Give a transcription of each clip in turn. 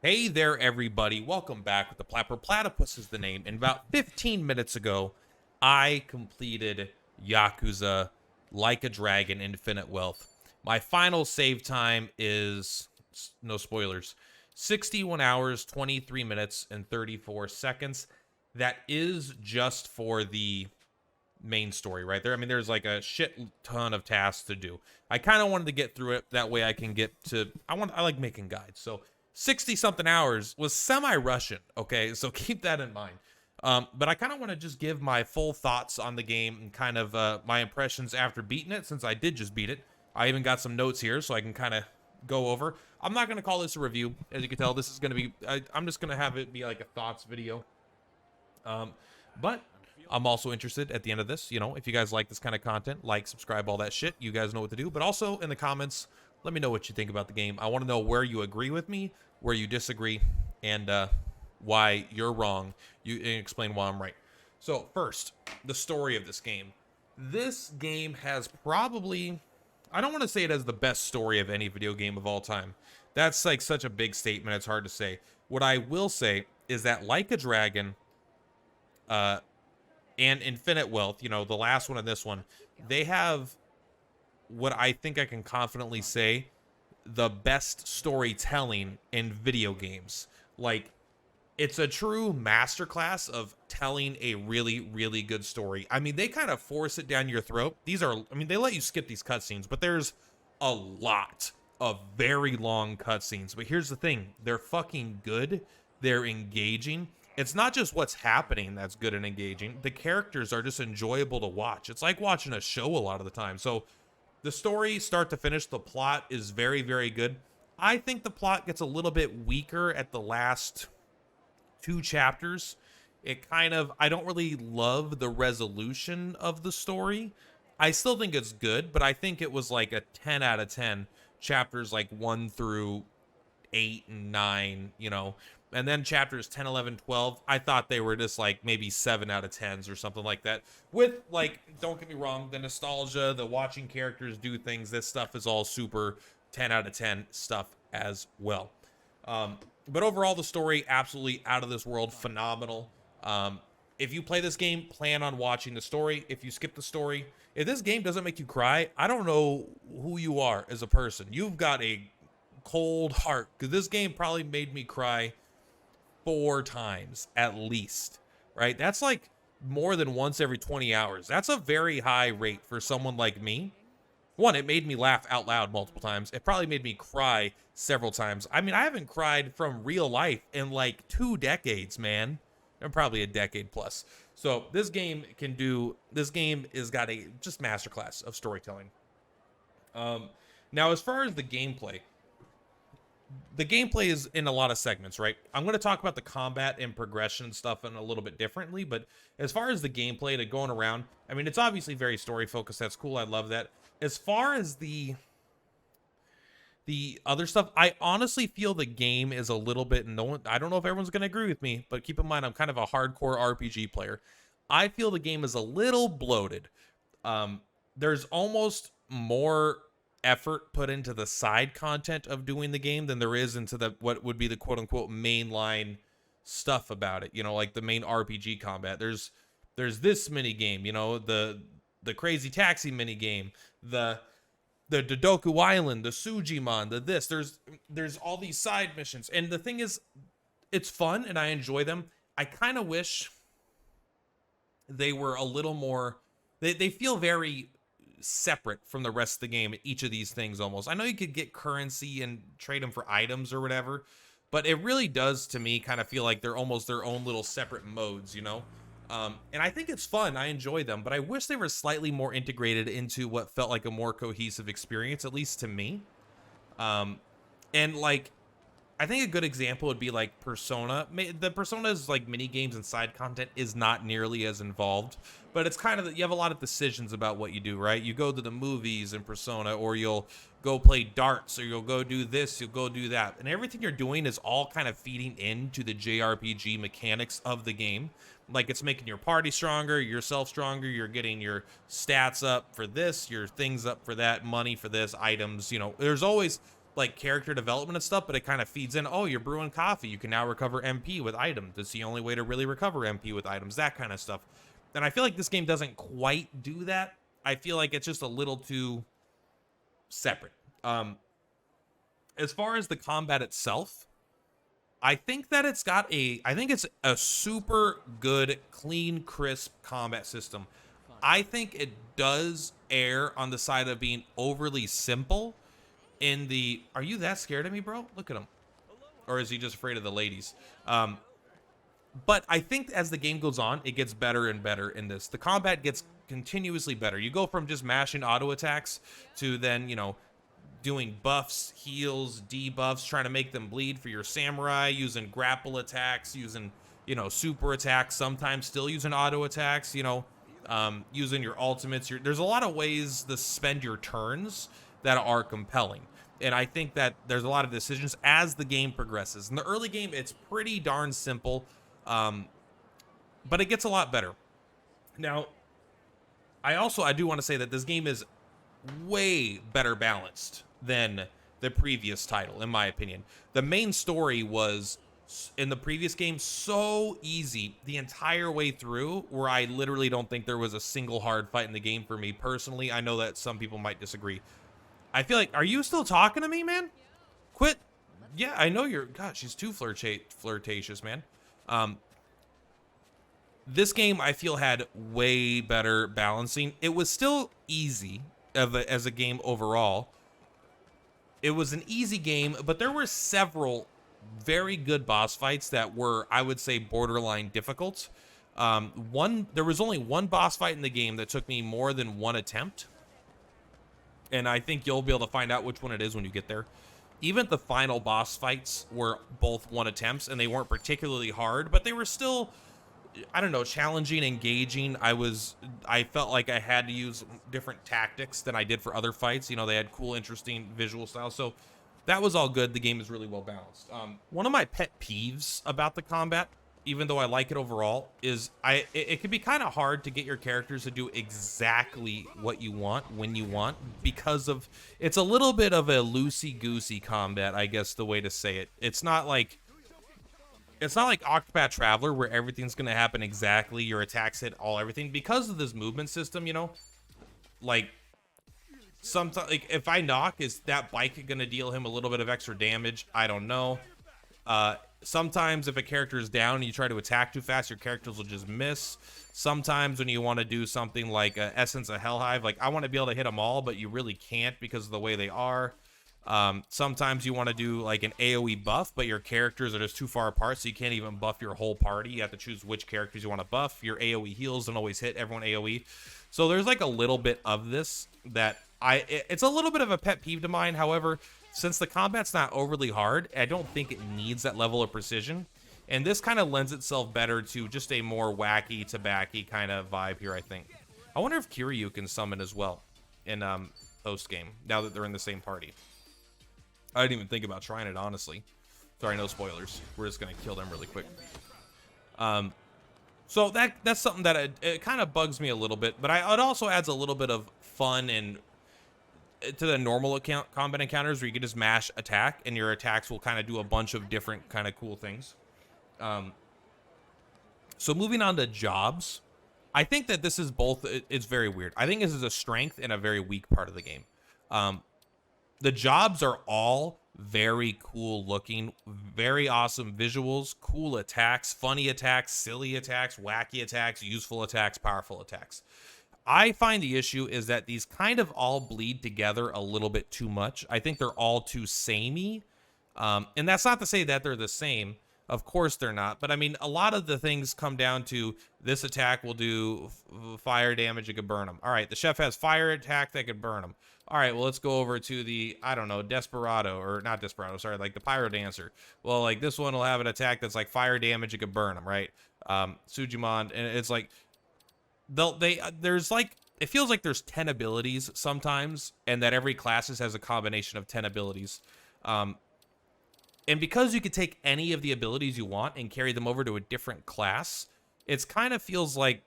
Hey there, everybody. Welcome back with the Purplatypus is the name. And about 15 minutes ago, I completed Yakuza Like a Dragon Infinite Wealth. My final save time is, no spoilers, 61 hours, 23 minutes, and 34 seconds. That is just for the main story right there. I mean, there's like a shit ton of tasks to do. I kind of wanted to get through it that way I can get to I like making guides. So 60 something hours was semi-Russian, okay? So keep that in mind. But I kind of want to just give my full thoughts on the game and kind of my impressions after beating it, since I did just beat it. I even got some notes here so I can kind of go over. I'm not going to call this a review. As you can tell, this is going to be, I'm just going to have it be like a thoughts video. But I'm also interested at the end of this, if you guys like this kind of content, like, subscribe, all that shit, you guys know what to do. But also in the comments, let me know what you think about the game. I want to know where you agree with me, where you disagree, and why you're wrong. You explain why I'm right. So first, the story of this game. This game has probably, I don't want to say it has the best story of any video game of all time. That's like such a big statement, it's hard to say. What I will say is that Like a Dragon, and Infinite Wealth, the last one and this one, they have what I think I can confidently say the best storytelling in video games. Like, it's a true masterclass of telling a really, really good story. I mean, they kind of force it down your throat. They let you skip these cutscenes, but there's a lot of very long cutscenes. But here's the thing, they're fucking good. They're engaging. It's not just what's happening that's good and engaging. The characters are just enjoyable to watch. It's like watching a show a lot of the time. So the story, start to finish, the plot is very, very good. I think the plot gets a little bit weaker at the last two chapters. I don't really love the resolution of the story. I still think it's good, but I think it was like a 10 out of 10, chapters like 1 through 8 and 9, and then chapters 10, 11, 12, I thought they were just like maybe 7 out of 10s or something like that. With, like, don't get me wrong, the nostalgia, the watching characters do things, this stuff is all super 10 out of 10 stuff as well. But overall, the story, absolutely out of this world, phenomenal. If you play this game, plan on watching the story. If you skip the story, if this game doesn't make you cry, I don't know who you are as a person. You've got a cold heart, because this game probably made me cry 4 times at least, right? That's like more than once every 20 hours. That's a very high rate for someone like me. One, it made me laugh out loud multiple times. It probably made me cry several times. I mean, I haven't cried from real life in like 2 decades, man. And probably a decade plus. So this game has got a just masterclass of storytelling. Now, as far as the gameplay is in a lot of segments, right? I'm going to talk about the combat and progression stuff in a little bit differently, but as far as the gameplay to going around, I mean, it's obviously very story focused. That's cool. I love that. As far as the other stuff, I honestly feel the game is a little bit, I don't know if everyone's going to agree with me, but keep in mind, I'm kind of a hardcore RPG player. I feel the game is a little bloated. There's almost more effort put into the side content of doing the game than there is into the what would be the quote unquote mainline stuff about it. Like the main RPG combat. There's this mini game, the crazy taxi mini game, the Dodoku Island, the Sujimon, the this. There's all these side missions, and the thing is, it's fun and I enjoy them. I kind of wish they were a little more. They feel very separate from the rest of the game at each of these things almost. I know you could get currency and trade them for items or whatever, but it really does to me kind of feel like they're almost their own little separate modes, and I think it's fun. I enjoy them, but I wish they were slightly more integrated into what felt like a more cohesive experience, at least to me. And like, I think a good example would be like Persona. The Persona's like mini games and side content is not nearly as involved, but it's kind of, you have a lot of decisions about what you do, right? You go to the movies in Persona, or you'll go play darts, or you'll go do this, you'll go do that, and everything you're doing is all kind of feeding into the JRPG mechanics of the game. Like, it's making your party stronger, yourself stronger, you're getting your stats up for this, your things up for that, money for this, items, there's always like character development and stuff, but it kind of feeds in, oh, you're brewing coffee, you can now recover MP with items. It's the only way to really recover MP with items, that kind of stuff. And I feel like this game doesn't quite do that. I feel like it's just a little too separate. As far as the combat itself, I think that it's a super good, clean, crisp combat system. I think it does err on the side of being overly simple in the, are you that scared of me, bro? Look at him. Or is he just afraid of the ladies? But I think as the game goes on, it gets better and better in this. The combat gets continuously better. You go from just mashing auto attacks to then, you know, doing buffs, heals, debuffs, trying to make them bleed for your samurai, using grapple attacks, using, you know, super attacks, sometimes still using auto attacks, you know, using your ultimates. There's a lot of ways to spend your turns that are compelling. And I think that there's a lot of decisions as the game progresses. In the early game, it's pretty darn simple, but it gets a lot better. Now, I do want to say that this game is way better balanced than the previous title, in my opinion. The main story was, in the previous game, so easy the entire way through, where I literally don't think there was a single hard fight in the game for me personally. I know that some people might disagree. I feel like, are you still talking to me, man? Quit. Yeah, I know you're, God, she's too flirtatious, man. This game, I feel, had way better balancing. It was still easy as a game overall. It was an easy game, but there were several very good boss fights that were, I would say, borderline difficult. There was only one boss fight in the game that took me more than one attempt. And I think you'll be able to find out which one it is when you get there. Even the final boss fights were both one attempts, and they weren't particularly hard, but they were still, I don't know, challenging, engaging. I felt like I had to use different tactics than I did for other fights. You know, they had cool, interesting visual styles. So that was all good. The game is really well balanced. One of my pet peeves about the combat, even though I like it overall, is it can be kind of hard to get your characters to do exactly what you want when you want, because of, it's a little bit of a loosey-goosey combat, I guess the way to say it. It's not like Octopath Traveler, where everything's going to happen exactly, your attacks hit everything. Because of this movement system, you know, like, sometimes, like, if I knock, is that bike going to deal him a little bit of extra damage? I don't know. Sometimes if a character is down and you try to attack too fast, your characters will just miss. Sometimes when you want to do something like Essence of Hellhive, like, I want to be able to hit them all, but you really can't because of the way they are. Sometimes you want to do like an AoE buff, but your characters are just too far apart, so you can't even buff your whole party. You have to choose which characters you want to buff. Your AoE heals don't always hit everyone AoE. So there's like a little bit of this that it's a little bit of a pet peeve of mine. However, since the combat's not overly hard, I don't think it needs that level of precision. And this kind of lends itself better to just a more wacky tobacco kind of vibe here, I think. I wonder if Kiryu can summon as well in post game, now that they're in the same party. I didn't even think about trying it, honestly. Sorry, no spoilers. We're just gonna kill them really quick. So that's something that it kind of bugs me a little bit, but it also adds a little bit of fun and to the normal combat encounters, where you can just mash attack and your attacks will kind of do a bunch of different kind of cool things. So moving on to jobs, I think that this is both. It's very weird. I think this is a strength and a very weak part of the game. The jobs are all very cool looking, very awesome visuals, cool attacks, funny attacks, silly attacks, wacky attacks, useful attacks, powerful attacks. I find the issue is that these kind of all bleed together a little bit too much. I think they're all too samey. And that's not to say that they're the same. Of course they're not. But I mean, a lot of the things come down to this attack will do fire damage. It could burn them. All right, the chef has fire attack that could burn them. All right, well, let's go over to the, I don't know, Desperado, or not Desperado, sorry, like the Pyro Dancer. Well, like this one will have an attack that's like fire damage. It could burn them, right? Sujimon, and it's like, there's like, it feels like there's 10 abilities sometimes, and that every class has a combination of 10 abilities. And because you could take any of the abilities you want and carry them over to a different class, it's kind of feels like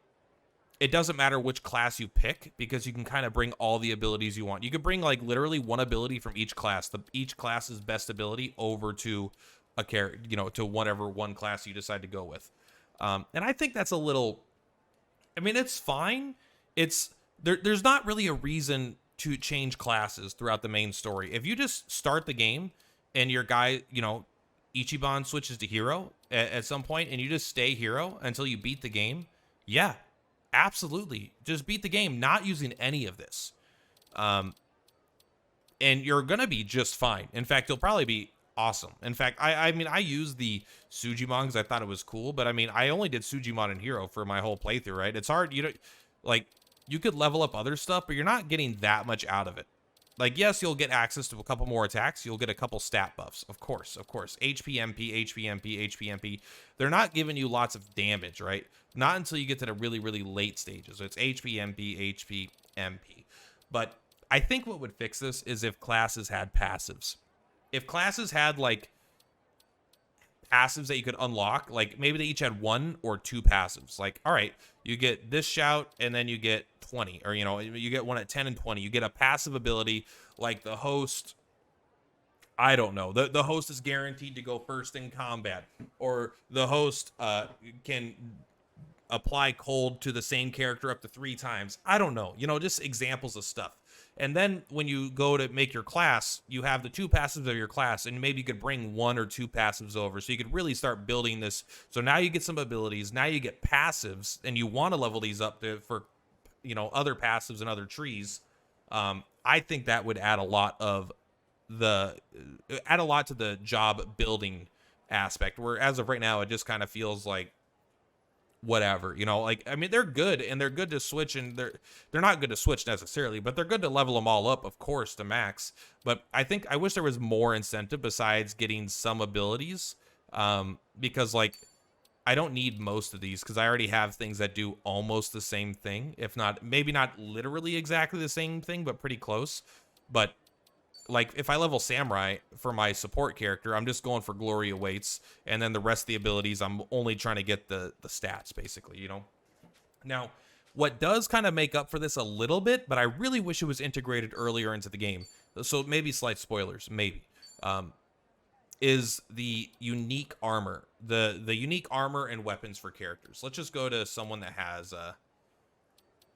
it doesn't matter which class you pick because you can kind of bring all the abilities you want. You could bring like literally one ability from each class, each class's best ability over to a character, you know, to whatever one class you decide to go with. And I think that's a little, I mean, it's fine. There's not really a reason to change classes throughout the main story. If you just start the game and your guy, you know, Ichiban switches to hero at some point and you just stay hero until you beat the game, yeah, absolutely. Just beat the game, not using any of this. And you're going to be just fine. In fact, you'll probably be awesome. In fact, I mean, I used the Sujimon because I thought it was cool, but I mean, I only did Sujimon and hero for my whole playthrough, right? It's hard, you know, like, you could level up other stuff, but you're not getting that much out of it. Like, yes, you'll get access to a couple more attacks. You'll get a couple stat buffs, of course, of course. HP, MP, HP, MP, HP, MP. They're not giving you lots of damage, right? Not until you get to the really, really late stages. So it's HP, MP, HP, MP. But I think what would fix this is if classes had passives. If classes had, like, passives that you could unlock, like maybe they each had 1 or 2 passives. Like, all right, you get this shout and then you get 20, or, you know, you get one at 10 and 20. You get a passive ability like the host. I don't know. The host is guaranteed to go first in combat, or the host can apply cold to the same character up to 3 times. I don't know. You know, just examples of stuff. And then when you go to make your class, you have the 2 passives of your class, and maybe you could bring 1 or 2 passives over. So you could really start building this. So now you get some abilities. Now you get passives, and you want to level these up for, you know, other passives and other trees. I think that would add a lot to the job building aspect. Where as of right now, it just kind of feels like whatever, you know, like, I mean, they're good and they're good to switch, and they're not good to switch necessarily, but they're good to level them all up, of course, to max. But I wish there was more incentive besides getting some abilities, because, like, I don't need most of these because I already have things that do almost the same thing, if not, maybe not literally exactly the same thing, but pretty close. But like, if I level Samurai for my support character, I'm just going for Glory Awaits, and then the rest of the abilities, I'm only trying to get the stats, basically, you know? Now, what does kind of make up for this a little bit, but I really wish it was integrated earlier into the game, so maybe slight spoilers, maybe, is the unique armor. The unique armor and weapons for characters. Let's just go to someone that has...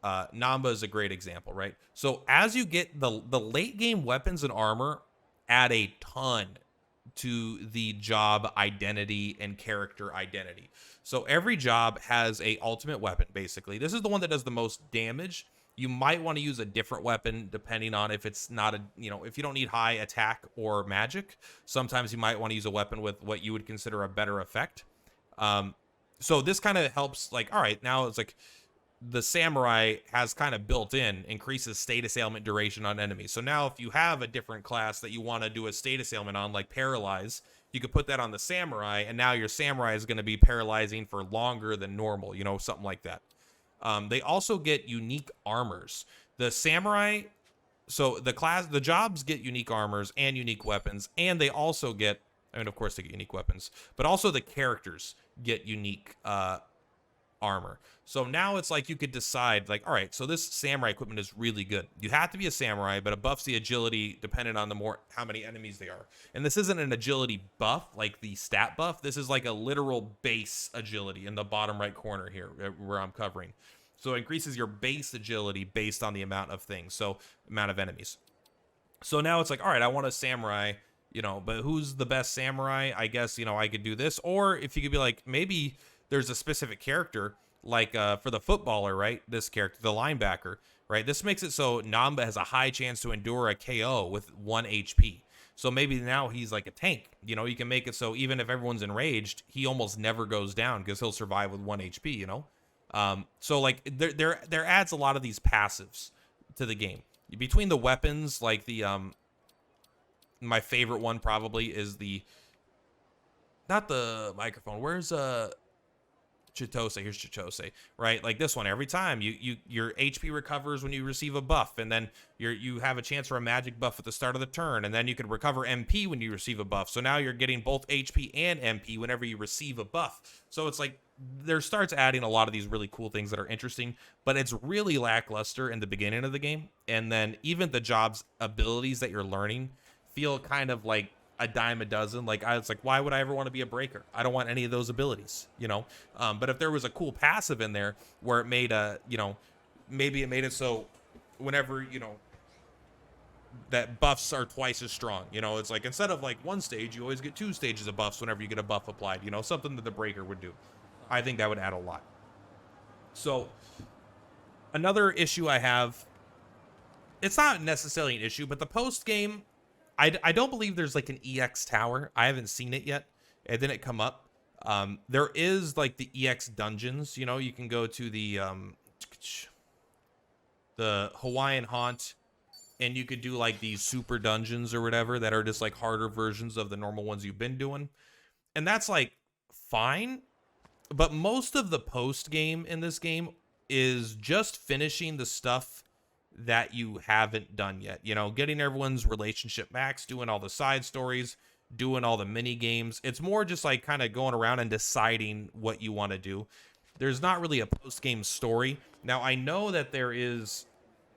Namba is a great example, right? So as you get the late game weapons and armor add a ton to the job identity and character identity. So every job has a ultimate weapon, basically. This is the one that does the most damage. You might want to use a different weapon depending on if it's not if you don't need high attack or magic. Sometimes you might want to use a weapon with what you would consider a better effect. So this kind of helps, like, all right, now it's like, the Samurai has kind of built in increases state assailment duration on enemies. So now if you have a different class that you want to do a state assailment on, like Paralyze, you could put that on the Samurai, and now your Samurai is going to be paralyzing for longer than normal, you know, something like that. They also get unique armors. The Samurai, so the jobs get unique armors and unique weapons, and they also get, I mean, of course they get unique weapons, but also the characters get unique armor. So now it's like you could decide, like, all right, so this Samurai equipment is really good. You have to be a Samurai, but it buffs the agility depending on how many enemies they are. And this isn't an agility buff like the stat buff. This is like a literal base agility in the bottom right corner here where I'm covering. So it increases your base agility based on the amount of things, so amount of enemies. So now it's like, all right, I want a Samurai, you know, but who's the best Samurai? I guess, you know, I could do this. Or if you could be like, maybe there's a specific character, like for the footballer, right? This character, the linebacker, right? This makes it so Namba has a high chance to endure a KO with 1 HP. So maybe now he's like a tank. You know, you can make it so even if everyone's enraged, he almost never goes down because he'll survive with 1 HP, you know? So like there adds a lot of these passives to the game. Between the weapons, like the my favorite one probably is not the microphone. Where's Chitose, here's Chitose, right? Like this one, every time your HP recovers when you receive a buff, and then you have a chance for a magic buff at the start of the turn, and then you can recover MP when you receive a buff. So now you're getting both HP and MP whenever you receive a buff. So it's like there starts adding a lot of these really cool things that are interesting, but it's really lackluster in the beginning of the game, and then even the job's abilities that you're learning feel kind of like a dime a dozen. Like I was like, why would I ever want to be a breaker? I don't want any of those abilities, you know. But if there was a cool passive in there where it made a, you know, maybe it made it so whenever, you know, that buffs are twice as strong, you know, it's like instead of like one stage, you always get 2 stages of buffs whenever you get a buff applied, you know, something that the breaker would do. I think that would add a lot. So another issue I have, it's not necessarily an issue, but the post game, I don't believe there's like an EX tower. I haven't seen it yet. It didn't come up. There is like the EX dungeons. You know, you can go to the Hawaiian Haunt, and you could do like these super dungeons or whatever that are just like harder versions of the normal ones you've been doing. And that's like fine. But most of the post game in this game is just finishing the stuff that you haven't done yet, you know, getting everyone's relationship max, doing all the side stories, doing all the mini games. It's more just like kind of going around and deciding what you want to do. There's not really a post-game story. Now, I know that there is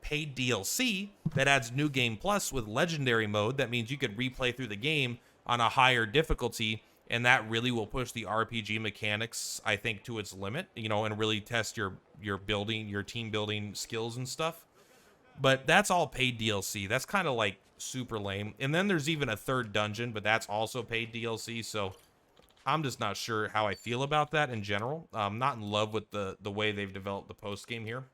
paid DLC that adds New Game Plus with Legendary mode. That means you could replay through the game on a higher difficulty, and that really will push the RPG mechanics, I think, to its limit, you know, and really test your building, your team building skills and stuff. But that's all paid DLC. That's kind of like super lame. And then there's even a third dungeon, but that's also paid DLC. So I'm just not sure how I feel about that in general. I'm not in love with the way they've developed the post game here.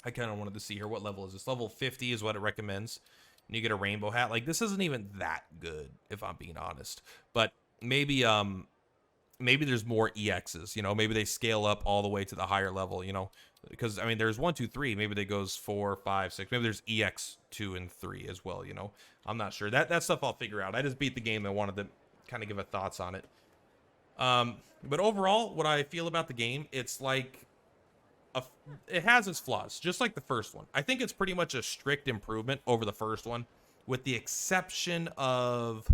I kind of wanted to see here, what level is this? Level 50 is what it recommends. And you get a rainbow hat. Like, this isn't even that good, if I'm being honest. But maybe there's more EXs, you know, maybe they scale up all the way to the higher level, you know, because I mean, there's 1, 2, 3, maybe they goes 4, 5, 6, maybe there's EX 2 and 3 as well, you know. I'm not sure. That stuff I'll figure out. I just beat the game and wanted to kind of give a thoughts on it. But overall, what I feel about the game, it's like it has its flaws, just like the first one. I think it's pretty much a strict improvement over the first one, with the exception of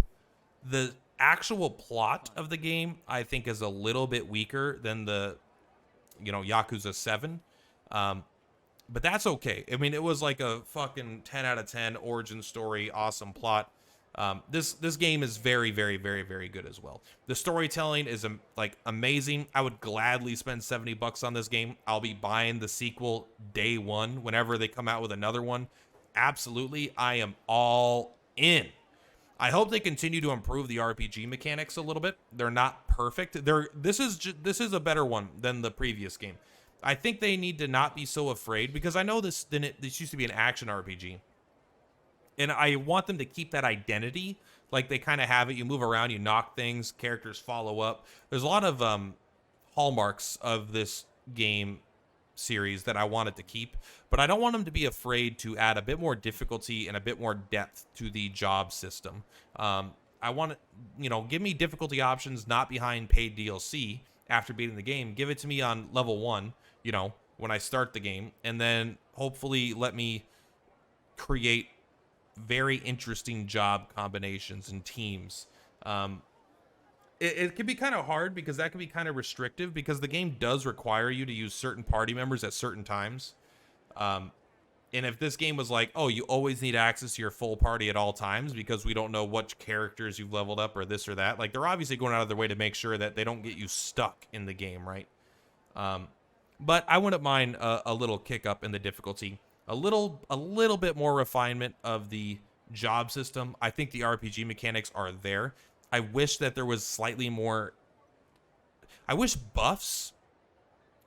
the actual plot of the game. I think is a little bit weaker than the, you know, Yakuza 7. But that's okay. I mean, it was like a fucking 10 out of 10 origin story, awesome plot. This game is very, very, very, very good as well. The storytelling is like amazing. I would gladly spend $70 on this game. I'll be buying the sequel day one whenever they come out with another one. Absolutely, I am all in. I hope they continue to improve the RPG mechanics a little bit. They're not perfect. This is a better one than the previous game. I think they need to not be so afraid, because I know this used to be an action RPG. And I want them to keep that identity, like they kind of have it. You move around, you knock things, characters follow up. There's a lot of hallmarks of this game series that I wanted to keep, but I don't want them to be afraid to add a bit more difficulty and a bit more depth to the job system. I want to, you know, give me difficulty options not behind paid DLC after beating the game. Give it to me on level 1, you know, when I start the game, and then hopefully let me create very interesting job combinations and teams. It can be kind of hard, because that can be kind of restrictive, because the game does require you to use certain party members at certain times. And if this game was like, oh, you always need access to your full party at all times because we don't know what characters you've leveled up or this or that, like, they're obviously going out of their way to make sure that they don't get you stuck in the game, right? But I wouldn't mind a little kick up in the difficulty, a little bit more refinement of the job system. I think the RPG mechanics are there. I wish that there was slightly more. I wish buffs.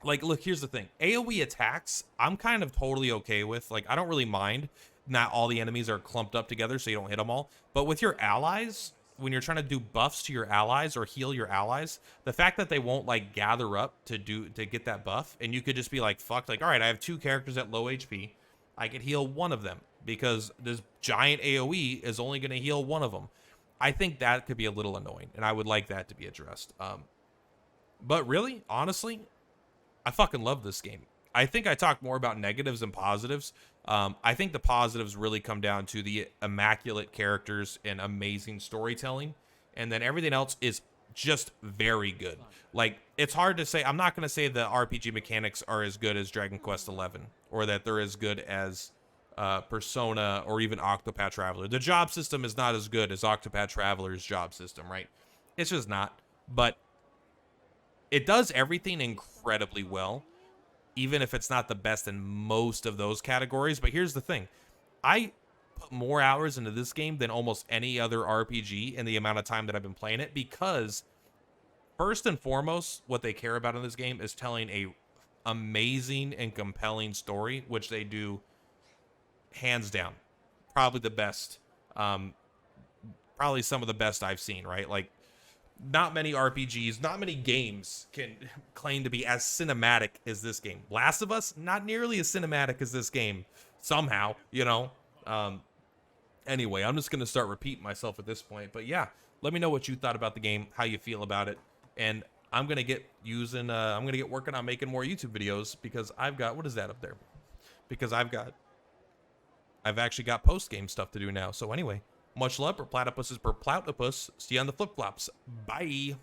Like, look, here's the thing. AoE attacks, I'm kind of totally okay with. Like, I don't really mind. Not all the enemies are clumped up together so you don't hit them all. But with your allies, when you're trying to do buffs to your allies or heal your allies, the fact that they won't, like, gather up to get that buff, and you could just be like, fuck, like, all right, I have 2 characters at low HP. I could heal one of them because this giant AoE is only going to heal one of them. I think that could be a little annoying, and I would like that to be addressed. But really, honestly, I fucking love this game. I think I talked more about negatives than positives. I think the positives really come down to the immaculate characters and amazing storytelling, and then everything else is just very good. Like, it's hard to say. I'm not going to say the RPG mechanics are as good as Dragon Quest XI, or that they're as good as Persona or even Octopath Traveler. The job system is not as good as Octopath Traveler's job system, right? It's just not. But it does everything incredibly well, even if it's not the best in most of those categories. But here's the thing. I put more hours into this game than almost any other RPG in the amount of time that I've been playing it, because first and foremost, what they care about in this game is telling a amazing and compelling story, which they do hands down. Probably the best. Probably some of the best I've seen, right? Like, not many RPGs, not many games can claim to be as cinematic as this game. Last of Us, not nearly as cinematic as this game, somehow, you know. Anyway, I'm just gonna start repeating myself at this point. But yeah, let me know what you thought about the game, how you feel about it, and I'm gonna get working on making more YouTube videos, because I've got, what is that up there? Because I've actually got post game stuff to do now. So anyway. Much love. Purplatypus is Purplatypus. See you on the flip flops. Bye.